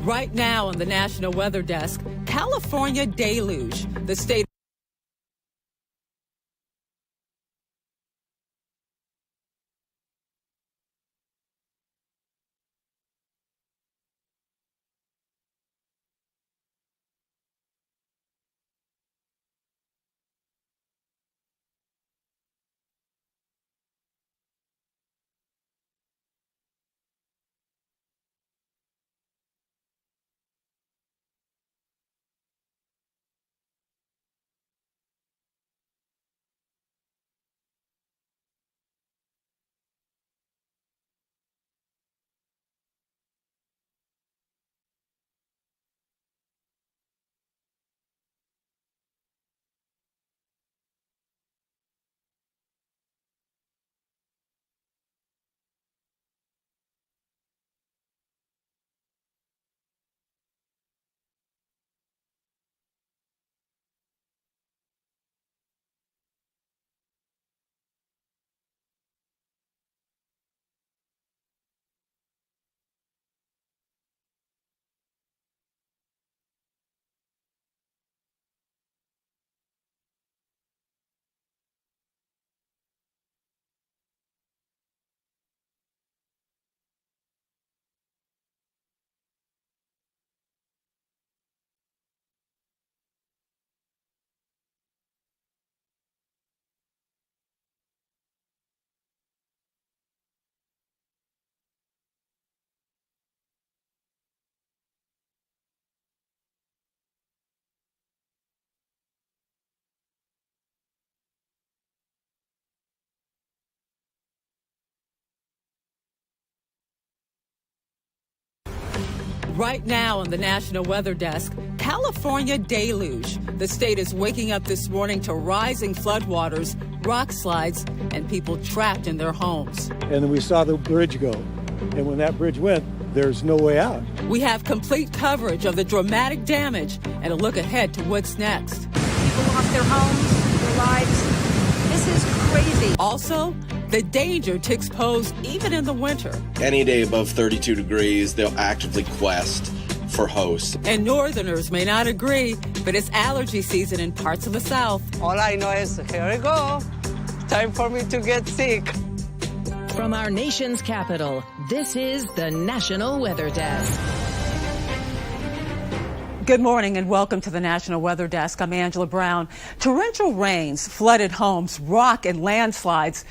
Right now on the National Weather Desk, California deluge. The state Right now on the National Weather Desk, California deluge. The state is waking up this morning to rising floodwaters, rock slides, and people trapped in their homes. And then we saw the bridge go. And when that bridge went, there's no way out. We have complete coverage of the dramatic damage and a look ahead to what's next. People lost their homes, their lives. This is crazy. Also, the danger ticks pose even in the winter. Any day above 32 degrees, they'll actively quest for hosts. And northerners may not agree, but it's allergy season in parts of the South. All I know is, here we go. Time for me to get sick. From our nation's capital, this is the National Weather Desk. Good morning and welcome to the National Weather Desk. I'm Angela Brown. Torrential rains, flooded homes, rock and landslides.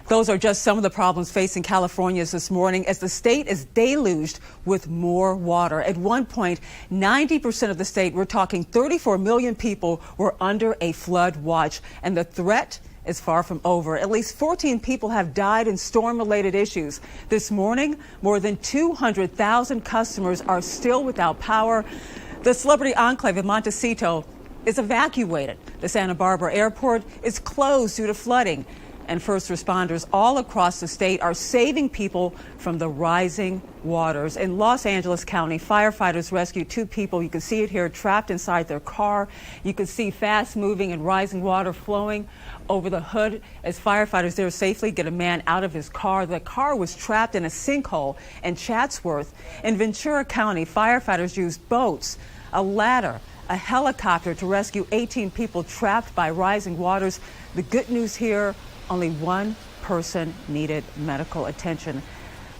Those are just some of the problems facing Californians this morning as the state is deluged with more water. At one point, 90% of the state, we're talking 34 million people, were under a flood watch. And the threat is far from over. At least 14 people have died in storm-related issues. This morning, more than 200,000 customers are still without power. The celebrity enclave of Montecito is evacuated. The Santa Barbara airport is closed due to flooding. And first responders all across the state are saving people from the rising waters. In Los Angeles County, firefighters rescued 2 people. You can see it here, trapped inside their car. You can see fast-moving and rising water flowing over the hood as firefighters there safely get a man out of his car. The car was trapped in a sinkhole in Chatsworth. In Ventura County, firefighters used boats, a ladder, a helicopter to rescue 18 people trapped by rising waters. The good news here, only one person needed medical attention.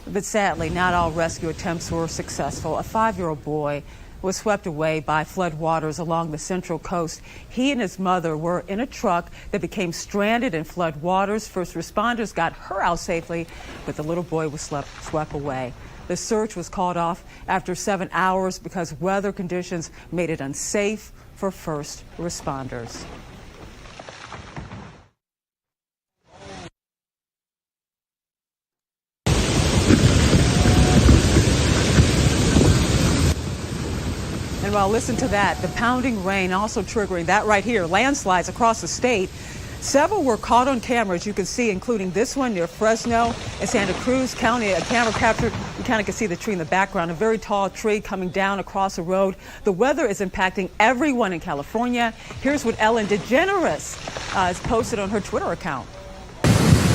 But sadly, not all rescue attempts were successful. A 5-year-old boy was swept away by floodwaters along the Central Coast. He and his mother were in a truck that became stranded in floodwaters. First responders got her out safely, but the little boy was swept away. The search was called off after 7 hours because weather conditions made it unsafe for first responders. And well, listen to that. The pounding rain also triggering that right here, landslides across the state. Several were caught on camera, as you can see, including this one near Fresno and Santa Cruz County. A camera captured, you kind of can see the tree in the background, a very tall tree coming down across the road. The weather is impacting everyone in California. Here's what Ellen DeGeneres has posted on her Twitter account.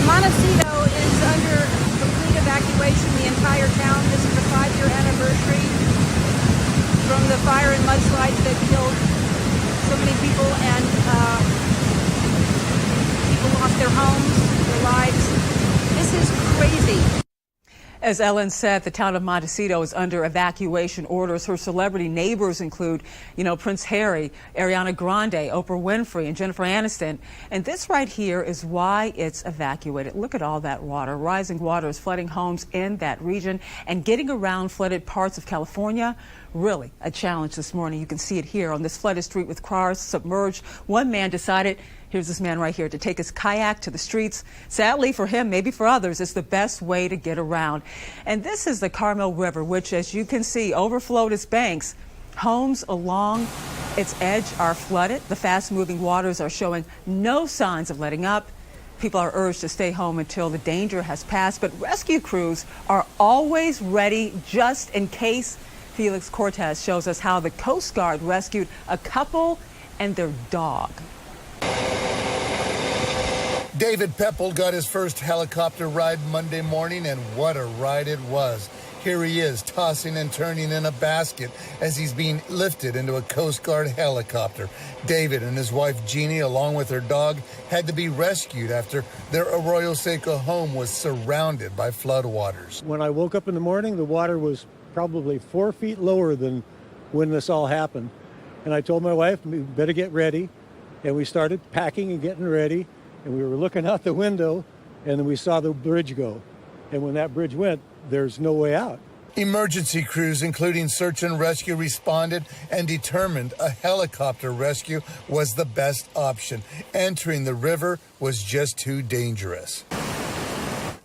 Montecito is under complete evacuation, the entire town. This is the 5-year anniversary the fire and mudslides that killed so many people, and people lost their homes, their lives. This is crazy. As Ellen said, the town of Montecito is under evacuation orders. Her celebrity neighbors include, Prince Harry, Ariana Grande, Oprah Winfrey, and Jennifer Aniston. And this right here is why it's evacuated. Look at all that water. Rising water is flooding homes in that region and getting around flooded parts of California. Really a challenge this morning. You can see it here on this flooded street with cars submerged. One man decided, here's this man right here, to take his kayak to the streets. Sadly for him, maybe for others, it's the best way to get around. And this is the CARMEL River, which, as you can see, overflowed its banks. Homes along its edge are flooded. The fast-moving waters are showing no signs of letting up. People are urged to stay home until the danger has passed, but rescue crews are always ready just in case. Felix Cortez shows us how the Coast Guard rescued a couple and their dog. David Pepple got his first helicopter ride Monday morning, and what a ride it was. Here he is, tossing and turning in a basket as he's being lifted into a Coast Guard helicopter. David and his wife Jeannie, along with her dog, had to be rescued after their Arroyo Seco home was surrounded by floodwaters. When I woke up in the morning, the water was probably 4 feet lower than when this all happened. And I told my wife, we better get ready. And we started packing and getting ready. And we were looking out the window, and then we saw the bridge go. And when that bridge went, there's no way out. Emergency crews, including search and rescue, responded and determined a helicopter rescue was the best option. Entering the river was just too dangerous.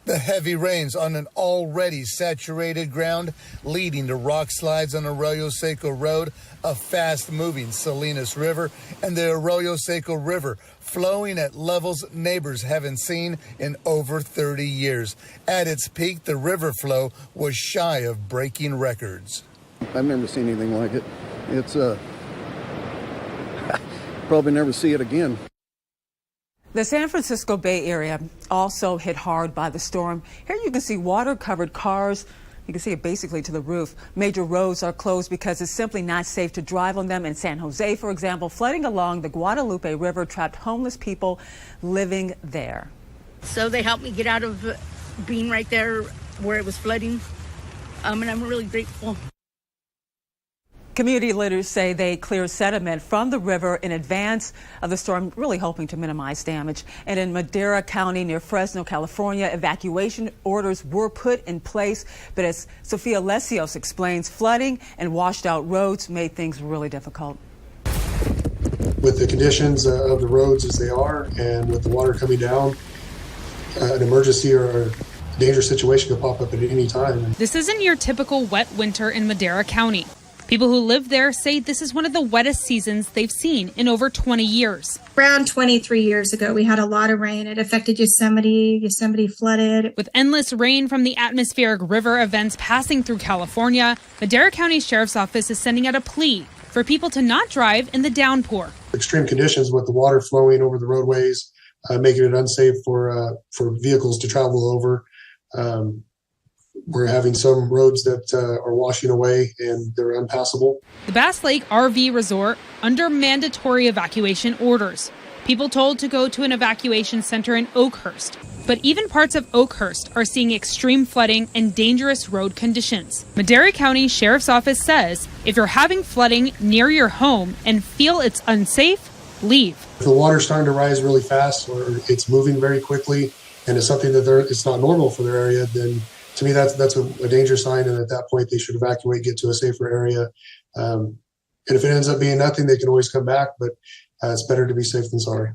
The heavy rains on an already saturated ground, leading to rock slides on Arroyo Seco Road, a fast-moving Salinas River, and the Arroyo Seco River flowing at levels neighbors haven't seen in over 30 years. At its peak, the river flow was shy of breaking records. I've never seen anything like it. It's probably never see it again. The San Francisco Bay Area also hit hard by the storm. Here you can see water-covered cars. You can see it basically to the roof. Major roads are closed because it's simply not safe to drive on them. In San Jose, for example, flooding along the Guadalupe River trapped homeless people living there. So they helped me get out of being right there where it was flooding, and I'm really grateful. Community leaders say they cleared sediment from the river in advance of the storm, really hoping to minimize damage. And in Madera County near Fresno, California, evacuation orders were put in place. But as Sofia Lesios explains, flooding and washed out roads made things really difficult. With the conditions of the roads as they are, and with the water coming down, an emergency or a dangerous situation could pop up at any time. This isn't your typical wet winter in Madera County. People who live there say this is one of the wettest seasons they've seen in over 20 years. Around 23 years ago, we had a lot of rain. It affected Yosemite. Yosemite flooded. With endless rain from the atmospheric river events passing through California, Madera County Sheriff's Office is sending out a plea for people to not drive in the downpour. Extreme conditions with the water flowing over the roadways, making it unsafe for vehicles to travel over. We're having some roads that are washing away and they're unpassable. The Bass Lake RV Resort under mandatory evacuation orders. People told to go to an evacuation center in Oakhurst. But even parts of Oakhurst are seeing extreme flooding and dangerous road conditions. Madera County Sheriff's Office says if you're having flooding near your home and feel it's unsafe, leave. If the water's starting to rise really fast or it's moving very quickly and it's something that it's not normal for their area, then to me, that's a danger sign, and at that point, they should evacuate, get to a safer area. And if it ends up being nothing, they can always come back, but it's better to be safe than sorry.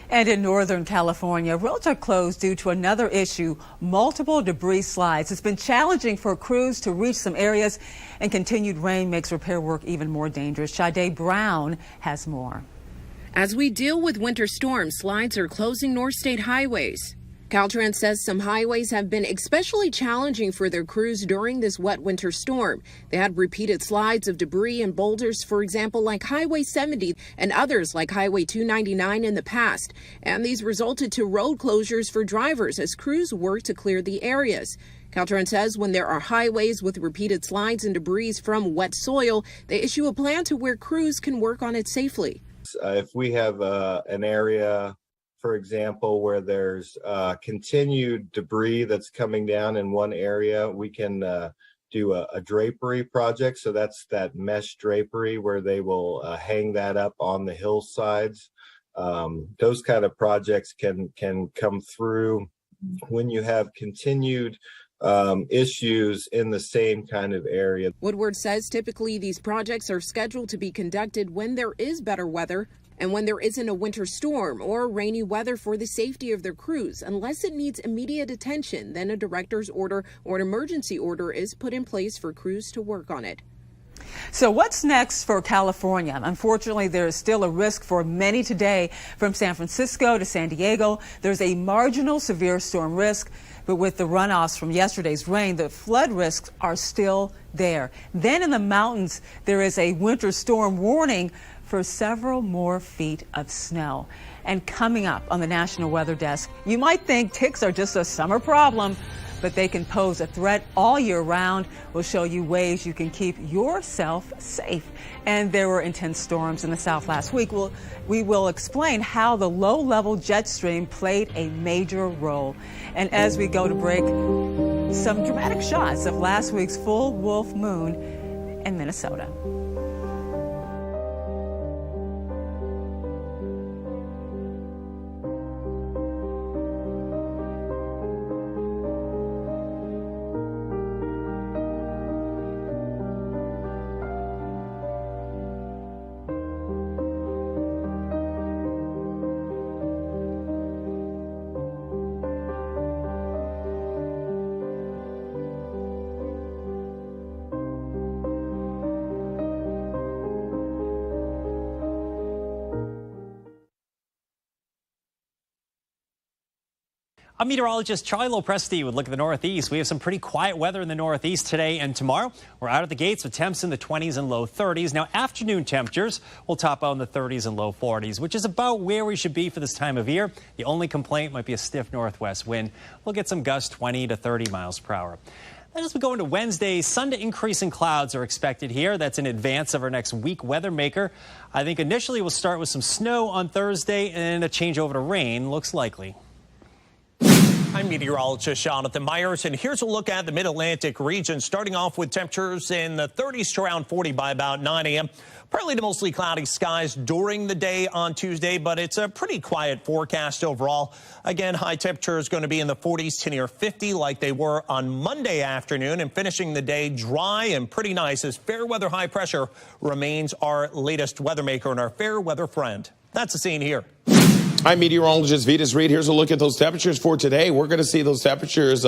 And in Northern California, roads are closed due to another issue, multiple debris slides. It's been challenging for crews to reach some areas, and continued rain makes repair work even more dangerous. Sade Brown has more. As we deal with winter storms, slides are closing North State highways. Caltrans says some highways have been especially challenging for their crews during this wet winter storm. They had repeated slides of debris and boulders, for example, like Highway 70 and others like Highway 299 in the past. And these resulted to road closures for drivers as crews worked to clear the areas. Caltrans says when there are highways with repeated slides and debris from wet soil, they issue a plan to where crews can work on it safely. If we have an area, for example, where there's continued debris that's coming down in one area, we can do a drapery project. So that's that mesh drapery where they will hang that up on the hillsides. Those kind of projects can come through when you have continued issues in the same kind of area. Woodward says typically these projects are scheduled to be conducted when there is better weather and when there isn't a winter storm or rainy weather for the safety of their crews. Unless it needs immediate attention, then a director's order or an emergency order is put in place for crews to work on it. So what's next for California? Unfortunately, there is still a risk for many today. From San Francisco to San Diego, there's a marginal severe storm risk. But with the runoffs from yesterday's rain, the flood risks are still there. Then in the mountains, there is a winter storm warning for several more feet of snow. And coming up on the National Weather Desk, you might think ticks are just a summer problem, but they can pose a threat all year round. We'll show you ways you can keep yourself safe. And there were intense storms in the South last week. We will explain how the low-level jet stream played a major role. And as we go to break, some dramatic shots of last week's full wolf moon in Minnesota. I'm meteorologist Charlie Lopresti with a look at the Northeast. We have some pretty quiet weather in the Northeast today and tomorrow. We're out of the gates with temps in the 20s and low 30s. Now, afternoon temperatures will top out in the 30s and low 40s, which is about where we should be for this time of year. The only complaint might be a stiff northwest wind. We'll get some gusts 20 to 30 miles per hour. Then as we go into Wednesday, sun to increasing clouds are expected here. That's in advance of our next week weather maker. I think initially we'll start with some snow on Thursday and a change over to rain looks likely. I'm meteorologist Jonathan Myers, and here's a look at the mid-Atlantic region, starting off with temperatures in the 30s to around 40 by about 9 a.m. Partly to mostly cloudy skies during the day on Tuesday, but it's a pretty quiet forecast overall. Again, high temperature is going to be in the 40s to near 50 like they were on Monday afternoon, and finishing the day dry and pretty nice as fair weather high pressure remains our latest weather maker and our fair weather friend. That's the scene here. I'm meteorologist Vitas Reed. Here's a look at those temperatures for today. We're going to see those temperatures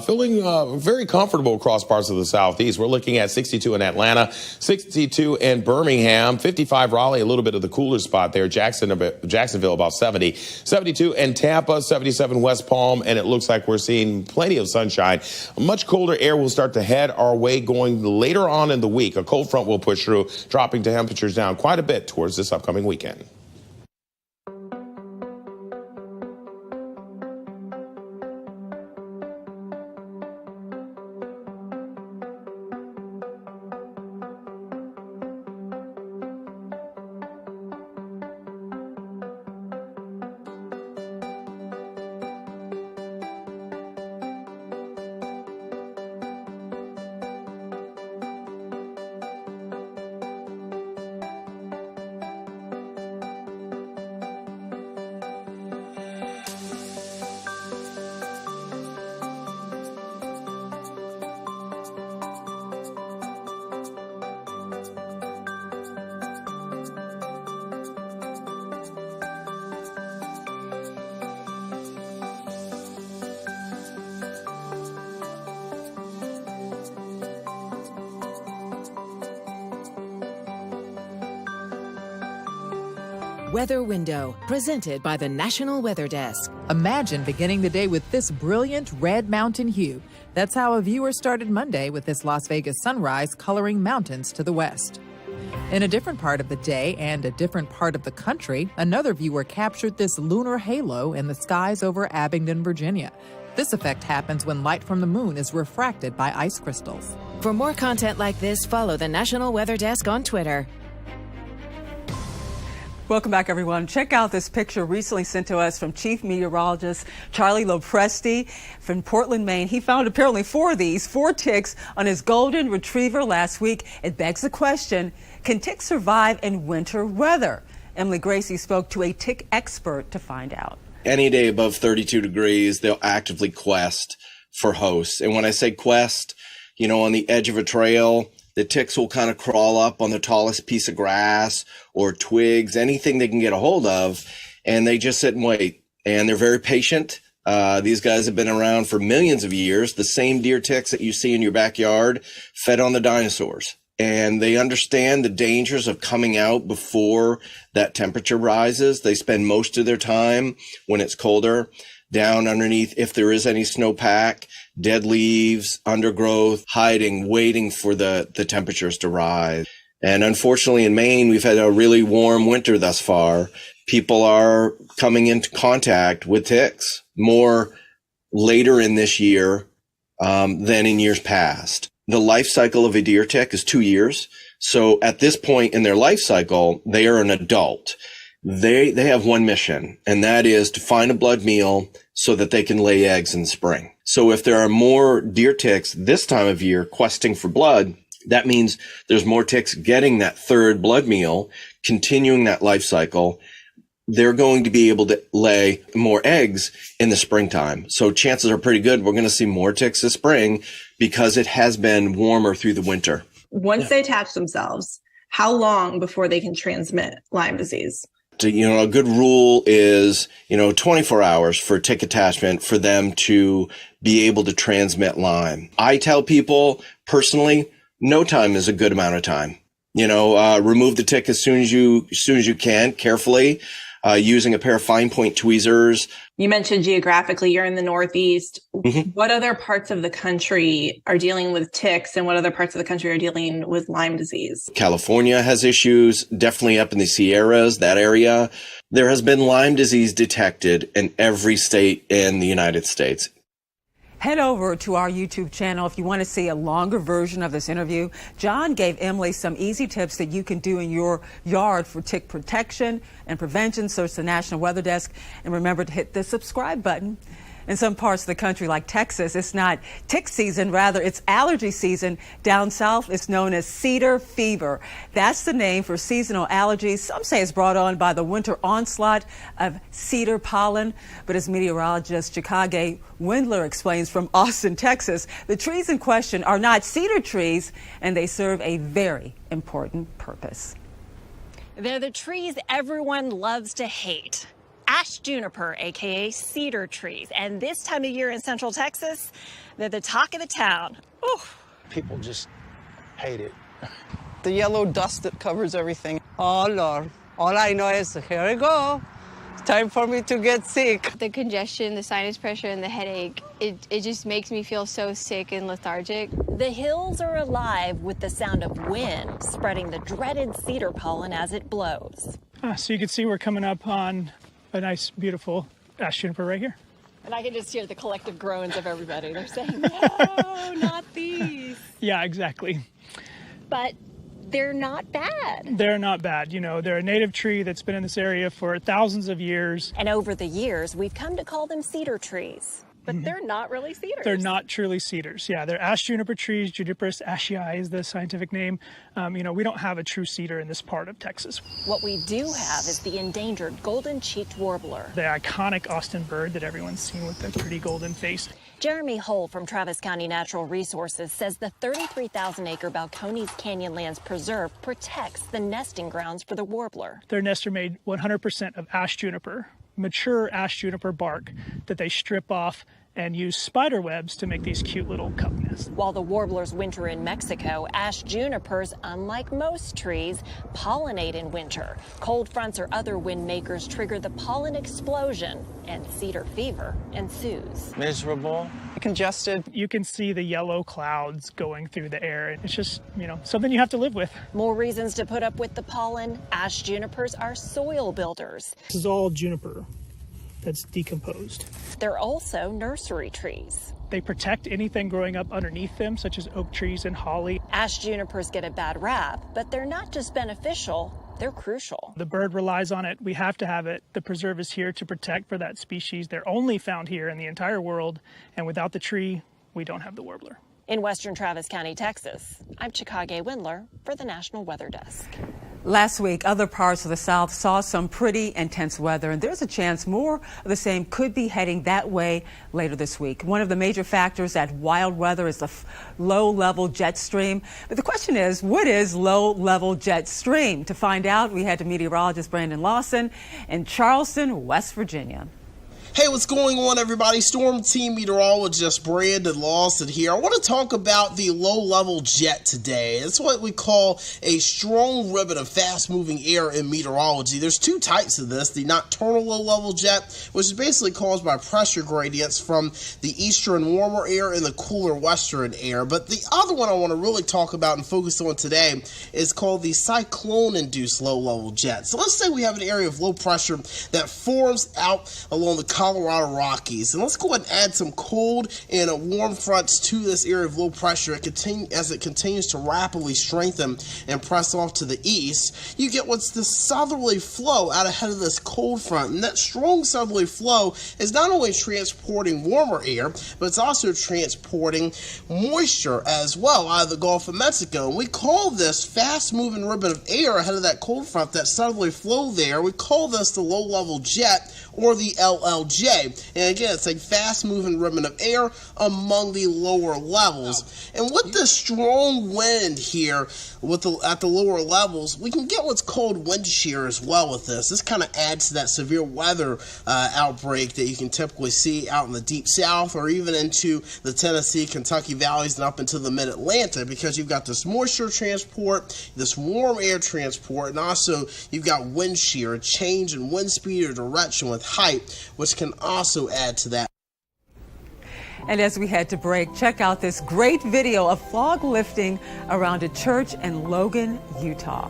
feeling very comfortable across parts of the Southeast. We're looking at 62 in Atlanta, 62 in Birmingham, 55 Raleigh, a little bit of the cooler spot there. Jacksonville about 70, 72 in Tampa, 77 West Palm, and it looks like we're seeing plenty of sunshine. Much colder air will start to head our way going later on in the week. A cold front will push through, dropping temperatures down quite a bit towards this upcoming weekend. Weather Window, presented by the National Weather Desk. Imagine beginning the day with this brilliant red mountain hue. That's how a viewer started Monday with this Las Vegas sunrise coloring mountains to the west. In a different part of the day and a different part of the country, another viewer captured this lunar halo in the skies over Abingdon, Virginia. This effect happens when light from the moon is refracted by ice crystals. For more content like this, follow the National Weather Desk on Twitter. Welcome back, everyone. Check out this picture recently sent to us from Chief Meteorologist Charlie Lopresti from Portland, Maine. He found apparently four ticks on his golden retriever last week. It begs the question, can ticks survive in winter weather? Emily Gracie spoke to a tick expert to find out. Any day above 32 degrees, they'll actively quest for hosts. And when I say quest, on the edge of a trail, the ticks will kind of crawl up on the tallest piece of grass or twigs, anything they can get a hold of, and they just sit and wait. And they're very patient. These guys have been around for millions of years. The same deer ticks that you see in your backyard fed on the dinosaurs. And they understand the dangers of coming out before that temperature rises. They spend most of their time when it's colder down underneath, if there is any snowpack, dead leaves, undergrowth, hiding, waiting for the temperatures to rise. And unfortunately in Maine, we've had a really warm winter thus far. People are coming into contact with ticks more later in this year than in years past. The life cycle of a deer tick is 2 years. So at this point in their life cycle, they are an adult. They have one mission, and that is to find a blood meal so that they can lay eggs in spring. So if there are more deer ticks this time of year questing for blood, that means there's more ticks getting that third blood meal, continuing that life cycle. They're going to be able to lay more eggs in the springtime. So chances are pretty good we're going to see more ticks this spring because it has been warmer through the winter. Once they attach themselves, how long before they can transmit Lyme disease? A good rule is, 24 hours for tick attachment for them to be able to transmit Lyme. I tell people personally, no time is a good amount of time. Remove the tick as soon as you can, carefully, using a pair of fine point tweezers. You mentioned geographically you're in the Northeast. Mm-hmm. What other parts of the country are dealing with ticks, and what other parts of the country are dealing with Lyme disease? California has issues, definitely up in the Sierras, that area. There has been Lyme disease detected in every state in the United States. Head over to our YouTube channel if you want to see a longer version of this interview. John gave Emily some easy tips that you can do in your yard for tick protection and prevention. Search the National Weather Desk and remember to hit the subscribe button. In some parts of the country like Texas, it's not tick season, rather it's allergy season. Down south, it's known as cedar fever. That's the name for seasonal allergies. Some say it's brought on by the winter onslaught of cedar pollen. But as meteorologist Chicago Windler explains from Austin, Texas, the trees in question are not cedar trees, and they serve a very important purpose. They're the trees everyone loves to hate. Ash juniper, aka cedar trees. And this time of year in Central Texas, they're the talk of the town. Ooh. People just hate it. The yellow dust that covers everything. Oh, Lord. All I know is, here we go. It's time for me to get sick. The congestion, the sinus pressure, and the headache, it just makes me feel so sick and lethargic. The hills are alive with the sound of wind, spreading the dreaded cedar pollen as it blows. So you can see we're coming up on a nice, beautiful ash juniper right here. And I can just hear the collective groans of everybody. They're saying, no, not these. Yeah, exactly. But they're not bad. They're not bad. They're a native tree that's been in this area for thousands of years. And over the years, we've come to call them cedar trees. But they're not really cedars. They're not truly cedars. Yeah, they're ash juniper trees. Juniperus ashii is the scientific name. We don't have a true cedar in this part of Texas. What we do have is the endangered golden-cheeked warbler. The iconic Austin bird that everyone's seen with the pretty golden face. Jeremy Hull from Travis County Natural Resources says the 33,000-acre Balcones Canyonlands Preserve protects the nesting grounds for the warbler. Their nests are made 100% of ash juniper, mature ash juniper bark that they strip off and use spider webs to make these cute little cup nests. While the warblers winter in Mexico, ash junipers, unlike most trees, pollinate in winter. Cold fronts or other wind makers trigger the pollen explosion, and cedar fever ensues. Miserable. Congested. You can see the yellow clouds going through the air. It's just, something you have to live with. More reasons to put up with the pollen. Ash junipers are soil builders. This is all juniper. that's decomposed. They're also nursery trees. They protect anything growing up underneath them, such as oak trees and holly. Ash junipers get a bad rap, but they're not just beneficial, they're crucial. The bird relies on it. We have to have it. The preserve is here to protect for that species. They're only found here in the entire world, and without the tree, we don't have the warbler. In western Travis County, Texas, I'm Chikage Windler for the National Weather Desk. Last week, other parts of the South saw some pretty intense weather, and there's a chance more of the same could be heading that way later this week. One of the major factors at wild weather is the low-level jet stream. But the question is, what is low-level jet stream? To find out, we head to meteorologist Brandon Lawson in Charleston, West Virginia. Hey, what's going on, everybody? Storm Team Meteorologist Brandon Lawson here. I want to talk about the low-level jet today. It's what we call a strong ribbon of fast-moving air in meteorology. There's two types of this. The nocturnal low-level jet, which is basically caused by pressure gradients from the eastern warmer air and the cooler western air. But the other one I want to really talk about and focus on today is called the cyclone-induced low-level jet. So let's say we have an area of low pressure that forms out along the Colorado Rockies. And let's go ahead and add some cold and warm fronts to this area of low pressure as it continues to rapidly strengthen and press off to the east. You get what's the southerly flow out ahead of this cold front. And that strong southerly flow is not only transporting warmer air, but it's also transporting moisture as well out of the Gulf of Mexico. And we call this fast-moving ribbon of air ahead of that cold front, that southerly flow there. We call this the low-level jet, or the LLJ. And again, it's a fast-moving ribbon of air among the lower levels. And with the strong wind here at the lower levels, we can get what's called wind shear as well with this. This kind of adds to that severe weather outbreak that you can typically see out in the deep south or even into the Tennessee, Kentucky valleys and up into the mid-Atlantic, because you've got this moisture transport, this warm air transport, and also you've got wind shear, a change in wind speed or direction with height, which can also add to that. And as we head to break, check out this great video of fog lifting around a church in Logan, Utah.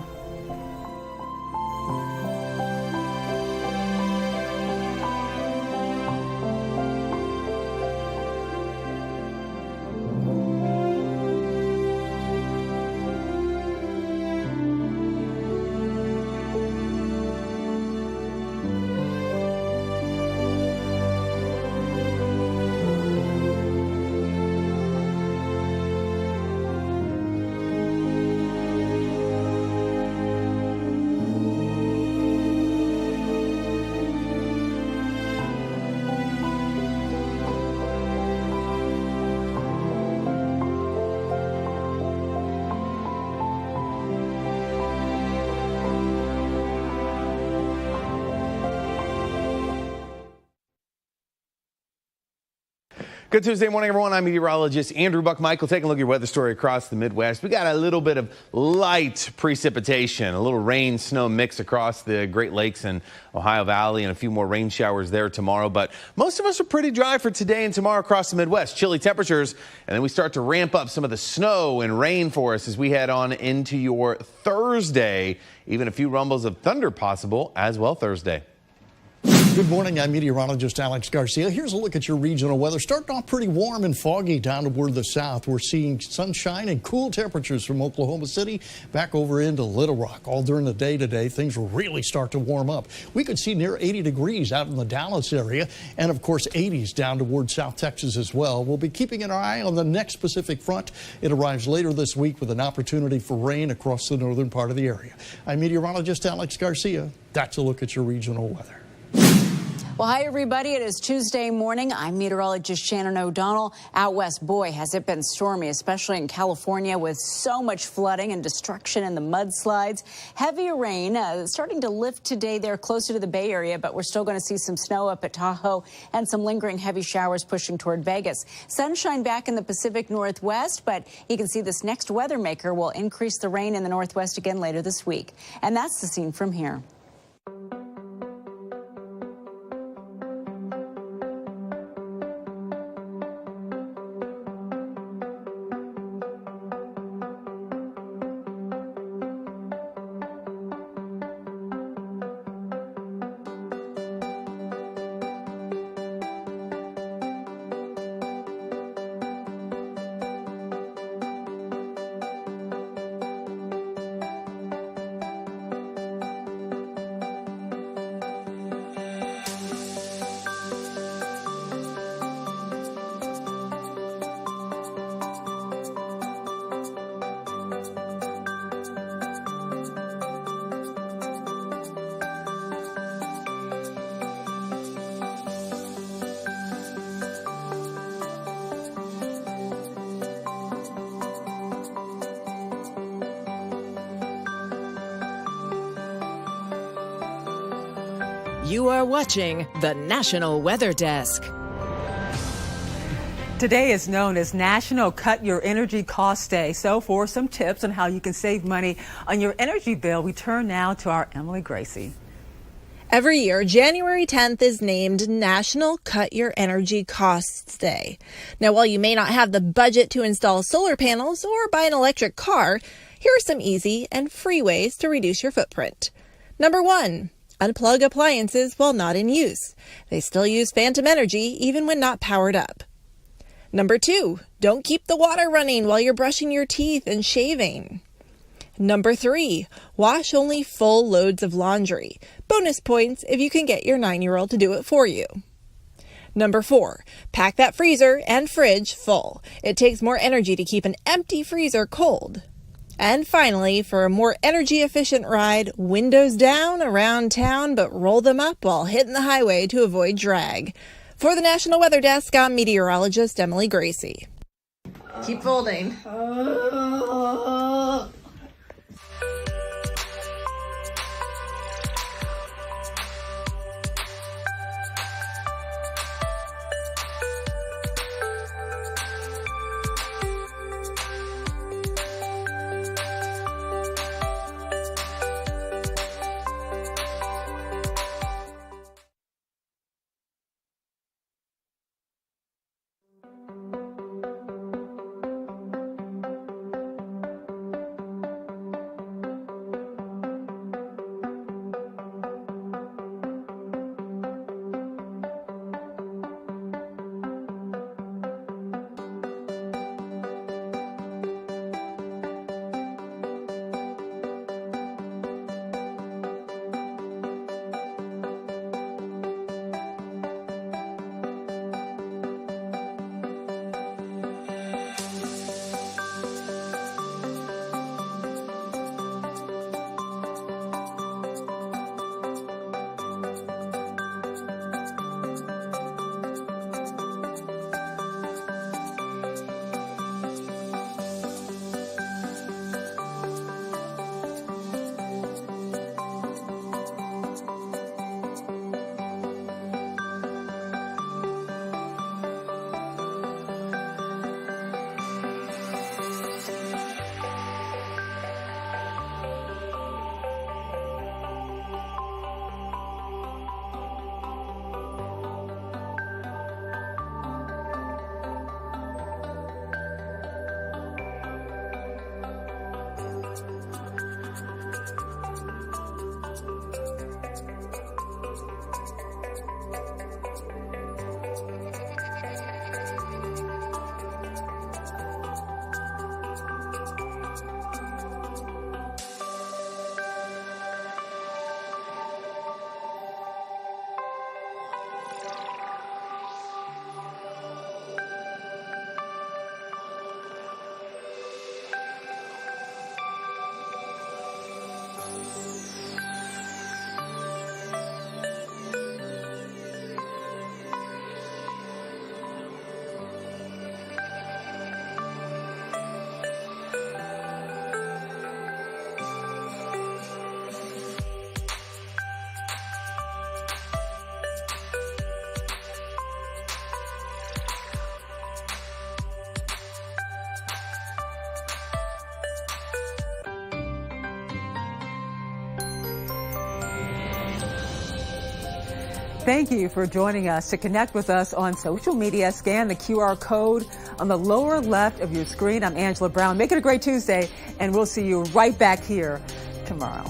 Good Tuesday morning, everyone. I'm meteorologist Andrew Buckmichael taking a look at your weather story across the Midwest. We got a little bit of light precipitation, a little rain, snow mix across the Great Lakes and Ohio Valley, and a few more rain showers there tomorrow. But most of us are pretty dry for today and tomorrow across the Midwest. Chilly temperatures, and then we start to ramp up some of the snow and rain for us as we head on into your Thursday. Even a few rumbles of thunder possible as well Thursday. Good morning. I'm meteorologist Alex Garcia. Here's a look at your regional weather. Starting off pretty warm and foggy down toward the south. We're seeing sunshine and cool temperatures from Oklahoma City back over into Little Rock. All during the day today, things will really start to warm up. We could see near 80 degrees out in the Dallas area, and of course 80s down toward South Texas as well. We'll be keeping an eye on the next Pacific front. It arrives later this week with an opportunity for rain across the northern part of the area. I'm meteorologist Alex Garcia. That's a look at your regional weather. Well, hi, everybody. It is Tuesday morning. I'm meteorologist Shannon O'Donnell. Out west, boy, has it been stormy, especially in California, with so much flooding and destruction in the mudslides. Heavy rain starting to lift today there closer to the Bay Area, but we're still going to see some snow up at Tahoe and some lingering heavy showers pushing toward Vegas. Sunshine back in the Pacific Northwest, but you can see this next weather maker will increase the rain in the Northwest again later this week. And that's the scene from here. You are watching the National Weather Desk. Today is known as National Cut Your Energy Cost Day. So for some tips on how you can save money on your energy bill, we turn now to our Emily Gracie. Every year, January 10th is named National Cut Your Energy Costs Day. Now, while you may not have the budget to install solar panels or buy an electric car, here are some easy and free ways to reduce your footprint. Number 1, unplug appliances while not in use. They still use phantom energy even when not powered up. Number 2, don't keep the water running while you're brushing your teeth and shaving. Number 3, wash only full loads of laundry. Bonus points if you can get your 9-year-old to do it for you. Number 4, pack that freezer and fridge full. It takes more energy to keep an empty freezer cold. And finally, for a more energy-efficient ride, windows down around town, but roll them up while hitting the highway to avoid drag. For the National Weather Desk, I'm meteorologist Emily Gracie. Keep folding. Thank you for joining us. To connect with us on social media, scan the QR code on the lower left of your screen. I'm Angela Brown. Make it a great Tuesday, and we'll see you right back here tomorrow.